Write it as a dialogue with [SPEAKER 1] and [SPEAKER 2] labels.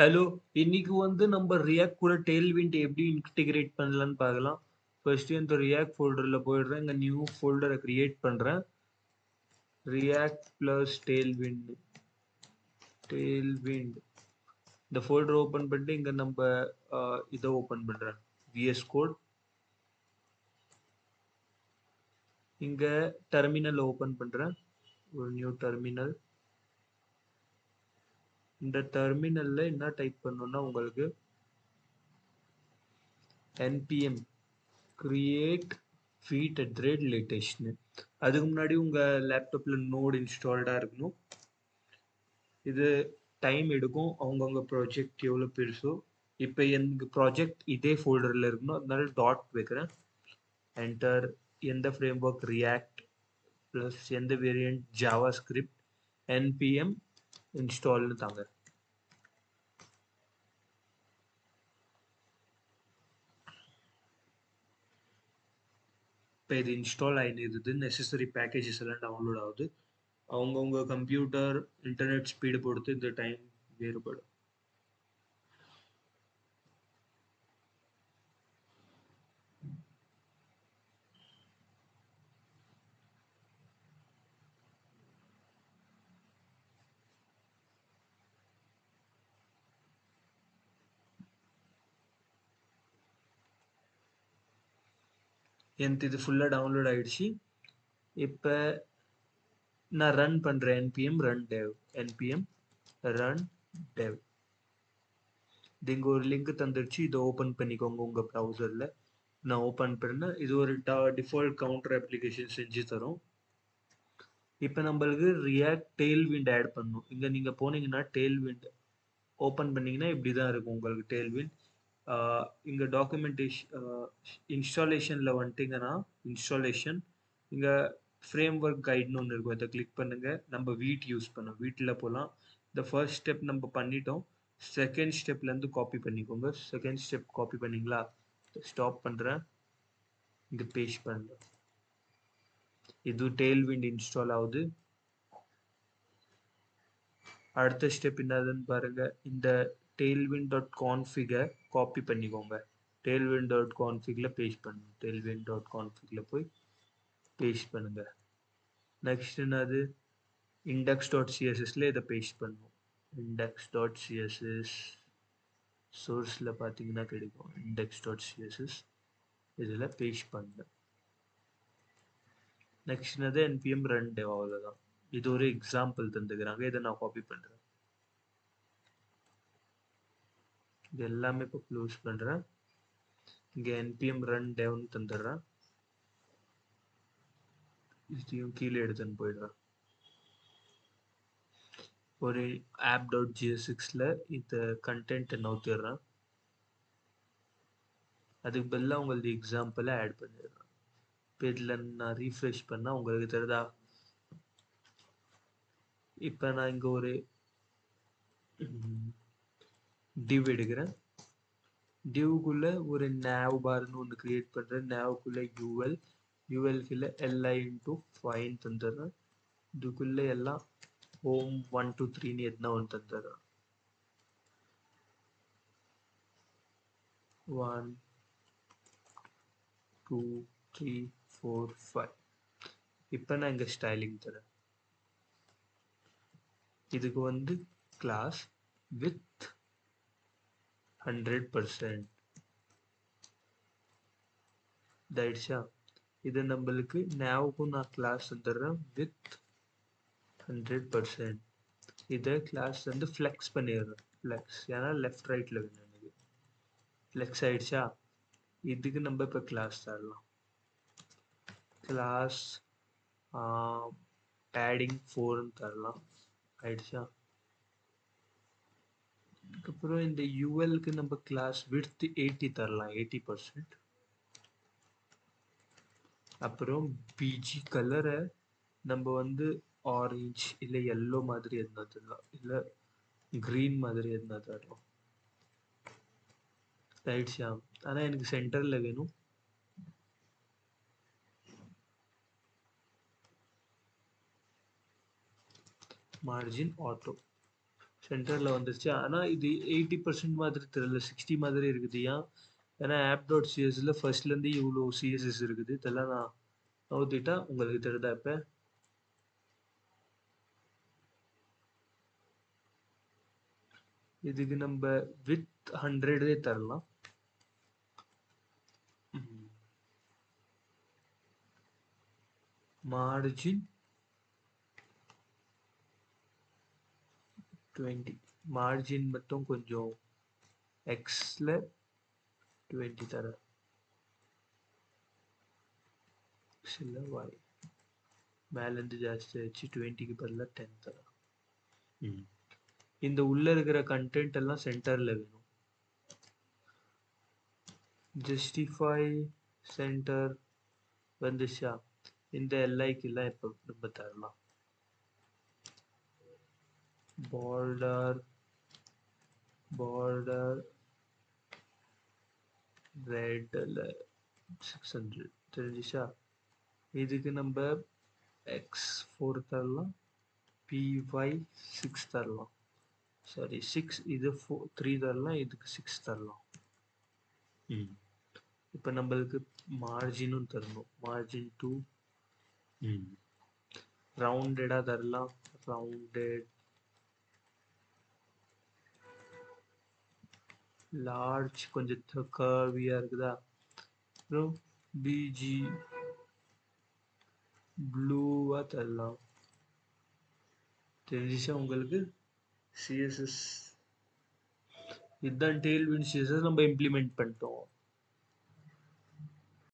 [SPEAKER 1] Hello, இன்னைக்கு வந்து நம்ம React கூட tailwind எப்படி இன்டிகிரேட் பண்ணலாம்னு பார்க்கலாம். ஃபர்ஸ்ட் இந்த React ஃபோல்டர்ல போயிடுறேன். இங்க நியூ ஃபோல்டரை கிரியேட் பண்றேன். React plus tailwind. இந்த ஃபோல்டர் ஓபன் பண்ணிட்டு இங்க நம்ம இதை ஓபன் பண்றேன். VS code. இங்க டெர்மினல் ஓபன் பண்றேன். ஒரு நியூ டெர்மினல். இந்த டெர்மினல்ல என்ன டைப் பண்ணணும்னா உங்களுக்கு npm create Vite latest. அதுக்கு முன்னாடி உங்க லேப்டாப்ல நோட் இன்ஸ்டால்டா இருக்கணும். இது டைம் எடுக்கும் அவங்கவுங்க ப்ராஜெக்ட் எவ்வளோ பெருசோ. இப்போ எனக்கு ப்ராஜெக்ட் இதே ஃபோல்டரில் இருக்கணும், அதனால டாட் வைக்கிறேன். என்டர். எந்த ஃப்ரேம் ஒர்க் ரியாக்ட் ப்ளஸ் எந்த வேரியன்ட் ஜாவா ஸ்கிரிப்ட் npm இன்ஸ்டால்னு தாங்க. இப்போ இது இன்ஸ்டால் ஆகிடுது. நெசசரி பேக்கேஜஸ் எல்லாம் டவுன்லோட் ஆகுது. அவங்கவுங்க கம்ப்யூட்டர் இன்டர்நெட் ஸ்பீடு பொறுத்து இந்த டைம் வேறுபடும். எனக்கு இது ஃபுல்லாக டவுன்லோட் ஆகிடுச்சு. இப்போ நான் ரன் பண்ணுறேன். npm run dev. npm run dev. இது இங்கே ஒரு லிங்க் தந்துடுச்சு. இதை ஓப்பன் பண்ணிக்கோங்க உங்கள் ப்ரௌசரில். நான் ஓப்பன் பண்ணேன். இது ஒரு டிஃபால்ட் கவுண்டர் அப்ளிகேஷன் செஞ்சு தரும். இப்போ நம்மளுக்கு ரியாக்ட் டெய்ல்விண்ட் ஆட் பண்ணணும். இங்கே நீங்கள் போனீங்கன்னா டெய்ல்விண்ட் ஓப்பன் பண்ணிங்கன்னா இப்படி தான் இருக்கும் உங்களுக்கு டெய்ல்விண்ட். இங்கே டாக்குமெண்டேஷன் இன்ஸ்டாலேஷனில் வந்துட்டிங்கன்னா இன்ஸ்டாலேஷன் இங்கே ஃப்ரேம் ஒர்க் கைட்னு ஒன்று இருக்கும். இதை கிளிக் பண்ணுங்கள். நம்ம வீட் யூஸ் பண்ணோம். வீட்டில் போகலாம். இந்த ஃபர்ஸ்ட் ஸ்டெப் நம்ம பண்ணிட்டோம். செகண்ட் ஸ்டெப்லேருந்து காப்பி பண்ணிக்கோங்க. செகண்ட் ஸ்டெப் காப்பி பண்ணிங்களா? ஸ்டாப் பண்ணுறேன். இங்கே பேஸ்ட் பண்ணுறேன். இது டெய்ல்விண்ட் இன்ஸ்டால் ஆகுது. அடுத்த ஸ்டெப் என்னதுன்னு பாருங்க. இந்த tailwind.config காப்பி பண்ணிக்கோங்க. tailwind.configல பேஸ்ட் பண்ணுங்க. tailwind.configல போய் பேஸ்ட் பண்ணுங்க. நெக்ஸ்ட் என்னது? index.cssல இதை பேஸ்ட் பண்ணும். index.css சோர்ஸில் பார்த்தீங்கன்னா கிடைக்கும். index.css இதில் பேஸ்ட் பண்ணுங்க. நெக்ஸ்ட் என்னது? npm run dev. அவ்வளோதான். இது ஒரு எக்ஸாம்பிள் தந்துக்கிறாங்க. இதை நான் காப்பி பண்ணுறேன். இது எல்லாமே இப்போ க்ளோஸ் பண்ணுறேன். இங்கே npm run devன்னு தந்துடுறேன். இதையும் கீழே எடுத்துன்னு போயிடுறேன். ஒரு app.jsxல இந்த கண்டென்ட்டை நவுத்திடுறேன். அதுக்கு பதிலாக உங்களுக்கு எக்ஸாம்பிளை ஆட் பண்ணிடுறேன். இப்போ இதில் நான் ரீஃப்ரெஷ் பண்ணால் உங்களுக்கு தெரியுதா? இப்போ நான் இங்கே ஒரு div எடுக்கிறேன். divக்குள்ள ஒரு nav பார்னு ஒன்று கிரியேட் பண்ணுறேன். navக்குள்ள ulக்குள்ள li into fine தந்துடுறேன். இதுக்குள்ள எல்லாம் home 1 2 3ன்னு எதுனா ஒன்று தந்துடுறேன். 1 2 3 4 5. இப்போ நான் இங்கே ஸ்டைலிங் தரேன். இதுக்கு வந்து கிளாஸ் வித் 100%. இதாயிடுச்சா? இது நம்மளுக்கு நேவுக்கும் நான் கிளாஸ் தந்துடுறேன் வித் 100%. இதை கிளாஸ் வந்து ஃப்ளெக்ஸ் பண்ணிடுறேன். ஃப்ளெக்ஸ் ஏன்னா லெஃப்ட் ரைட்டில் வேணும் எனக்கு. ஃப்ளெக்ஸ் ஆயிடுச்சா? இதுக்கு நம்ம இப்போ கிளாஸ் தரலாம். கிளாஸ் padding 4ன்னு தரலாம். ஆயிடுச்சா? அதுக்கப்புறம் இந்த ULக்கு நம்ம கிளாஸ் வித் 80 தரலாம். 80%. அப்புறம் பிஜி கலரை நம்ம வந்து ஆரஞ்ச் இல்லை எல்லோ மாதிரி எதுனா தரலாம், இல்லை க்ரீன் மாதிரி எதுனா தரலாம். ரைட்ஸா? ஆனால் எனக்கு சென்டரில் வேணும். Margin auto. சென்டரில் வந்துருச்சு. ஆனால் இது 80% மாதிரி தெரியல, 60 மாதிரி இருக்குது. ஏன்? ஏன்னா ஆப் டாட் சிஎஸ்ல ஃபர்ஸ்ட்லேருந்து இவ்வளோ சிஎஸ்எஸ் இருக்குது. இதெல்லாம் நான் நவுத்திட்டா உங்களுக்கு தெரியுதா? இப்போ இதுக்கு நம்ம வித் 100 தரலாம். மார்ஜின் 20, மார்ஜின் மட்டும் கொஞ்சம் எக்ஸில் 20 தரேன், எக்ஸில் வாய் மேலேருந்து ஜாஸ்தி ஆச்சு, 20க்கு பதிலாக 10 தரேன். இந்த உள்ள இருக்கிற கண்டென்ட் எல்லாம் சென்டரில் வேணும். ஜஸ்டிஃபை சென்டர் வந்துச்சா? இந்த எல்ஐக்கெல்லாம் இப்போ நம்ம தரலாம். border redல 600 தெரிஞ்சிச்சா? இதுக்கு நம்ம x4 தரலாம், py6 தரலாம். சாரி 6, இது 3 தரலாம், இதுக்கு 6 தரலாம். இப்போ நம்மளுக்கு மார்ஜினும் தரணும். மார்ஜின் 2 ரவுண்டடாக தரலாம். ரவுண்டட் லார்ஜ் கொஞ்சம் கர்வியாக இருக்குதா? அப்புறம் பிஜி ப்ளூவாக தரலாம். தெரிஞ்சிச்சா உங்களுக்கு? சிஎஸ்எஸ் இதுதான் tailwind CSS நம்ம இம்ப்ளிமெண்ட் பண்ணிட்டோம்.